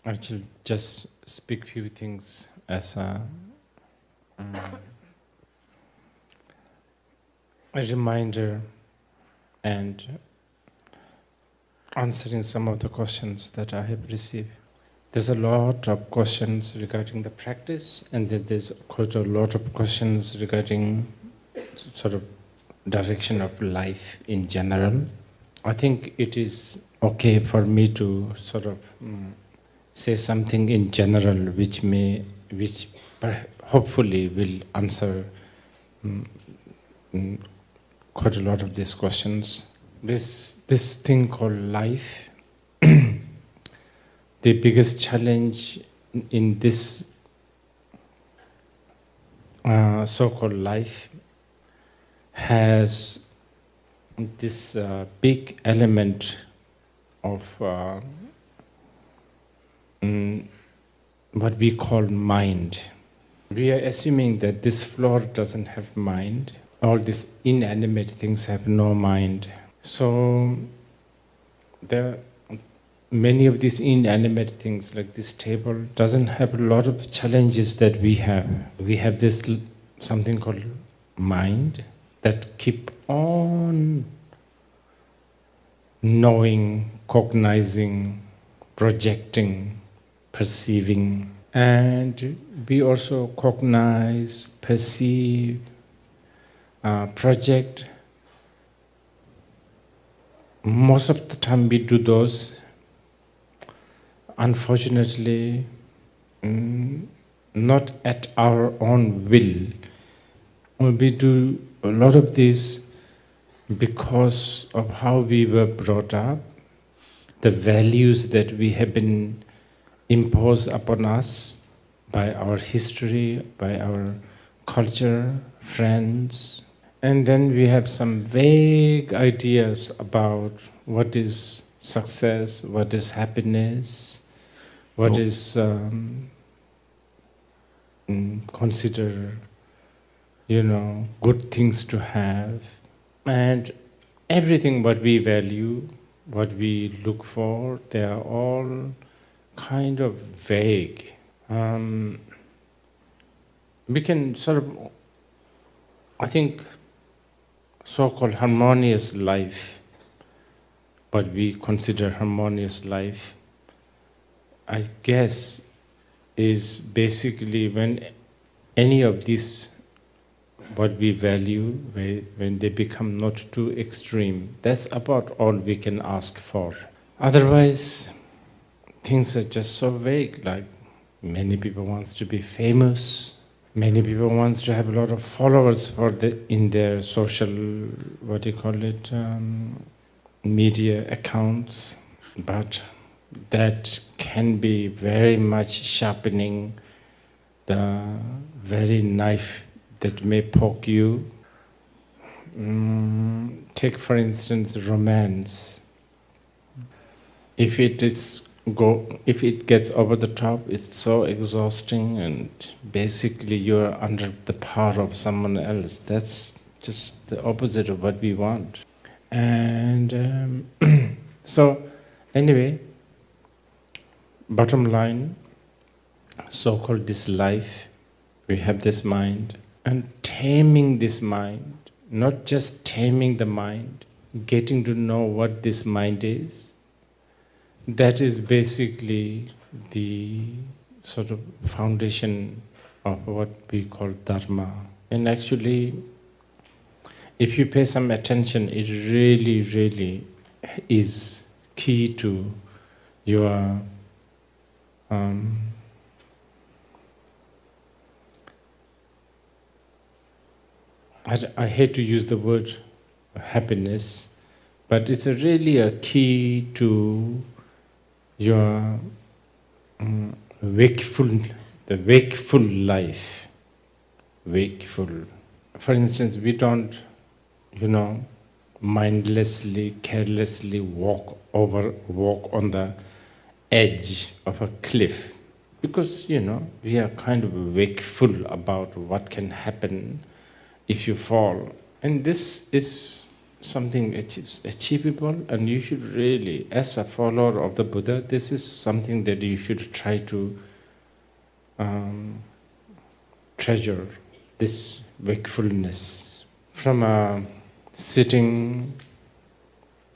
I shall just speak few things as a reminder and answering some of the questions that I have received. There's a lot of questions regarding the practice, and then there's quite a lot of questions regarding sort of direction of life in general. I think it is okay for me to sort of say something in general which hopefully will answer mm, quite a lot of these questions. This thing called life, the biggest challenge in this so-called life has this big element of what we call mind. We are assuming that this floor doesn't have mind. All these inanimate things have no mind. So there are many of these inanimate things, like this table, doesn't have a lot of challenges that we have. We have this something called mind that keep on knowing, cognizing, projecting, perceiving. And we also cognize, perceive, project. Most of the time we do those. Unfortunately, not at our own will. We do a lot of this because of how we were brought up, the values that we have been imposed upon us by our history, by our culture, friends. And then we have some vague ideas about what is success, what is happiness, what is consider, good things to have. And everything what we value, what we look for, they are all kind of vague. We can sort of, I think, so-called harmonious life, what we consider harmonious life, I guess, is basically when any of these, what we value, when they become not too extreme. That's about all we can ask for. Otherwise, things are just so vague, like many people want to be famous, many people want to have a lot of followers in their social, media accounts, but that can be very much sharpening the very knife that may poke you. Take for instance romance. If it gets over the top, it's so exhausting, and basically you're under the power of someone else. That's just the opposite of what we want. And so, anyway, bottom line, so-called this life, we have this mind, and taming this mind, not just taming the mind, getting to know what this mind is, that is basically the sort of foundation of what we call dharma. And actually, if you pay some attention, it really, really is key to your I hate to use the word happiness, but it's really a key to your the wakeful life. Wakeful. For instance, we don't, mindlessly, carelessly walk on the edge of a cliff, because we are kind of wakeful about what can happen if you fall. And this is something which is achievable, and you should really, as a follower of the Buddha, this is something that you should try to treasure, this wakefulness. From sitting,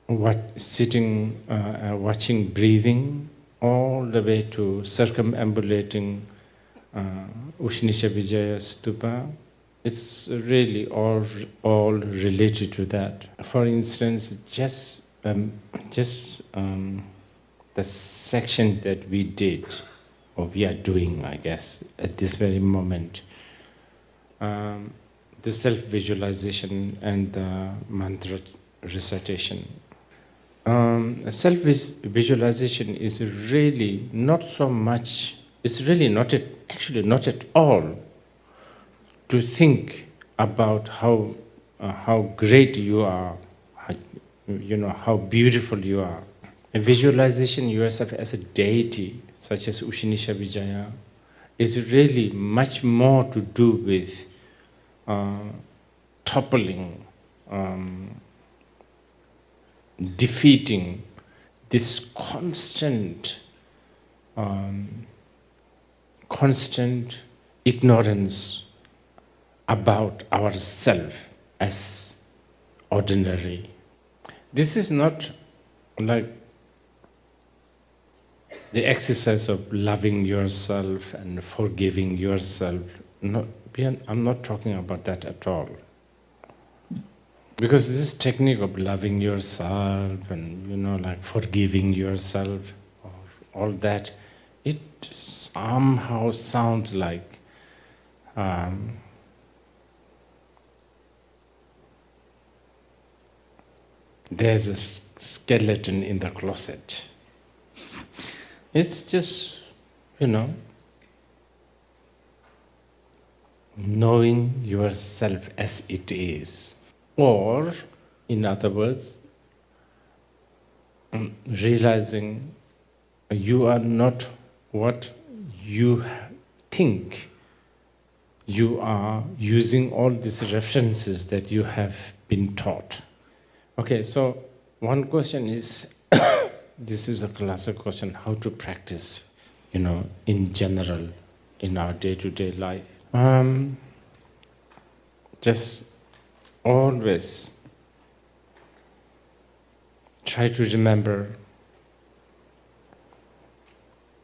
watching breathing, all the way to circumambulating Ushnisha Vijaya Stupa, it's really all related to that. For instance, just the section that we did, or we are doing, I guess, at this very moment, the self-visualization and the mantra recitation. Self-visualization is really not so much, it's really not actually not at all to think about how great you are, how beautiful you are. A visualization yourself as a deity, such as Ushnisha Vijaya, is really much more to do with toppling, defeating this constant ignorance about ourselves as ordinary. This is not like the exercise of loving yourself and forgiving yourself. No, I'm not talking about that at all. Because this technique of loving yourself and like forgiving yourself, all that, it somehow sounds like there's a skeleton in the closet. It's just, knowing yourself as it is. Or, in other words, realizing you are not what you think you are, using all these references that you have been taught. Okay, so one question is, this is a classic question, how to practice, in general, in our day-to-day life. Just always try to remember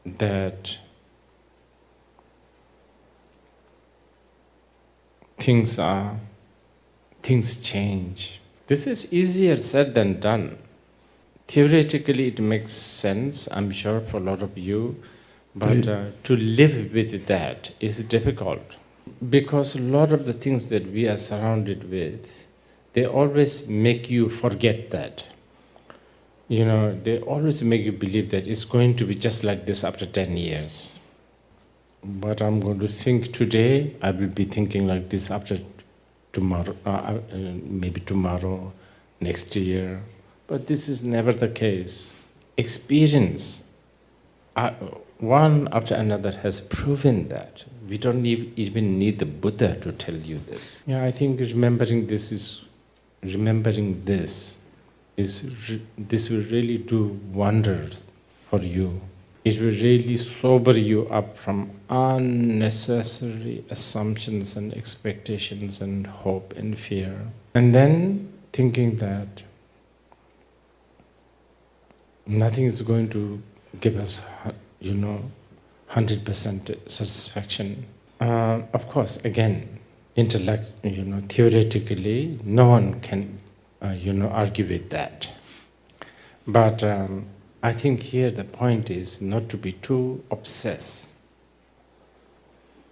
that things change. This is easier said than done. Theoretically, it makes sense, I'm sure, for a lot of you, but to live with that is difficult. Because a lot of the things that we are surrounded with, they always make you forget that. They always make you believe that it's going to be just like this after 10 years. But I'm going to think today, I will be thinking like this after tomorrow, maybe tomorrow, next year. But this is never the case. Experience, one after another, has proven that. We don't even need the Buddha to tell you this. Yeah, I think remembering this this will really do wonders for you. It will really sober you up from unnecessary assumptions and expectations and hope and fear. And then thinking that nothing is going to give us, 100% satisfaction. Of course, again, theoretically, no one can, argue with that. But I think here the point is not to be too obsessed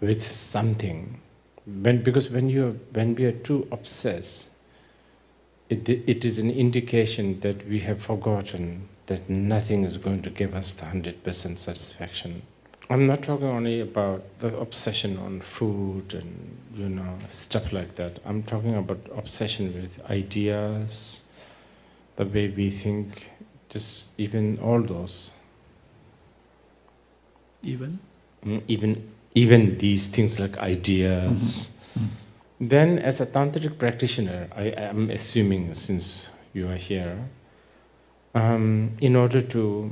with something. Because when we are too obsessed, it is an indication that we have forgotten that nothing is going to give us the 100% satisfaction. I'm not talking only about the obsession on food and stuff like that. I'm talking about obsession with ideas, the way we think, just even all those. Even these things like ideas, Then as a tantric practitioner, I am assuming since you are here, in order to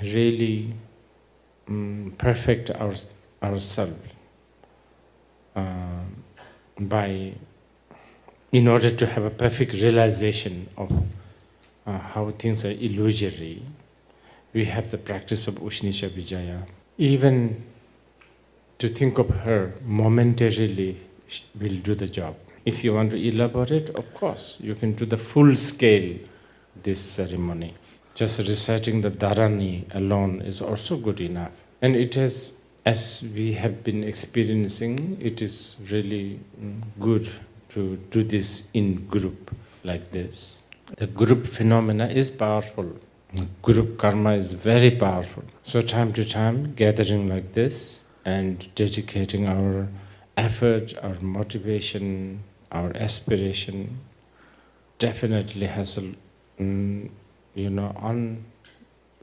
really perfect ourselves, in order to have a perfect realization of how things are illusory, we have the practice of Ushnisha Vijaya. Even to think of her momentarily will do the job. If you want to elaborate, of course, you can do the full scale this ceremony. Just reciting the Dharani alone is also good enough. And it has, as we have been experiencing, it is really good to do this in group like this. The group phenomena is powerful. Group karma is very powerful. So time to time, gathering like this and dedicating our effort, our motivation, our aspiration definitely has a,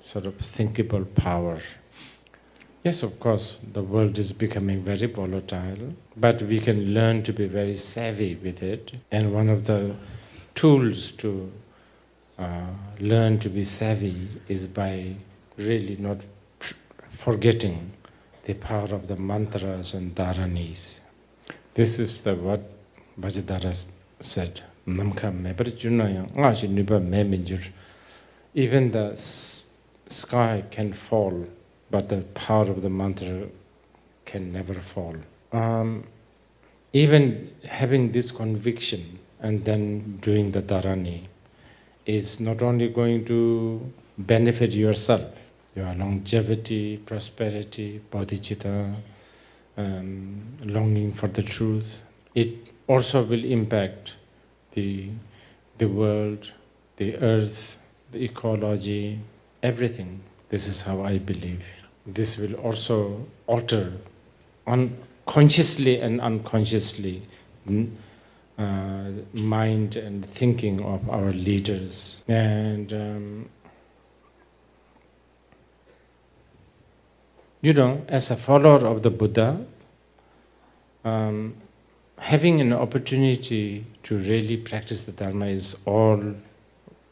sort of thinkable power. Yes, of course, the world is becoming very volatile, but we can learn to be very savvy with it. And one of the tools to learn to be savvy is by really not forgetting the power of the mantras and dharanis. This is what Vajradhara said. Even the sky can fall, but the power of the mantra can never fall. Even having this conviction and then doing the dharani is not only going to benefit yourself, your longevity, prosperity, bodhicitta, longing for the truth. It also will impact the world, the earth, the ecology, everything. This is how I believe. This will also alter consciously and unconsciously mind and thinking of our leaders. And as a follower of the Buddha, having an opportunity to really practice the Dharma is all,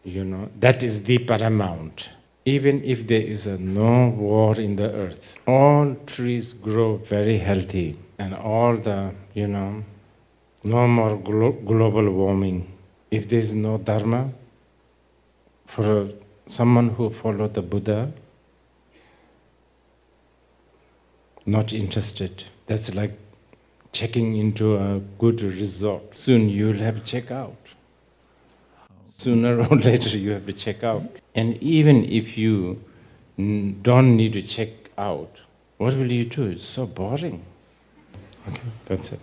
that is the paramount. Even if there is no war in the earth, all trees grow very healthy, and all the, no more global warming. If there is no Dharma, for someone who followed the Buddha, not interested. That's like checking into a good resort. Soon you'll have to check out. Sooner or later you have to check out. And even if you don't need to check out, what will you do? It's so boring. Okay, that's it.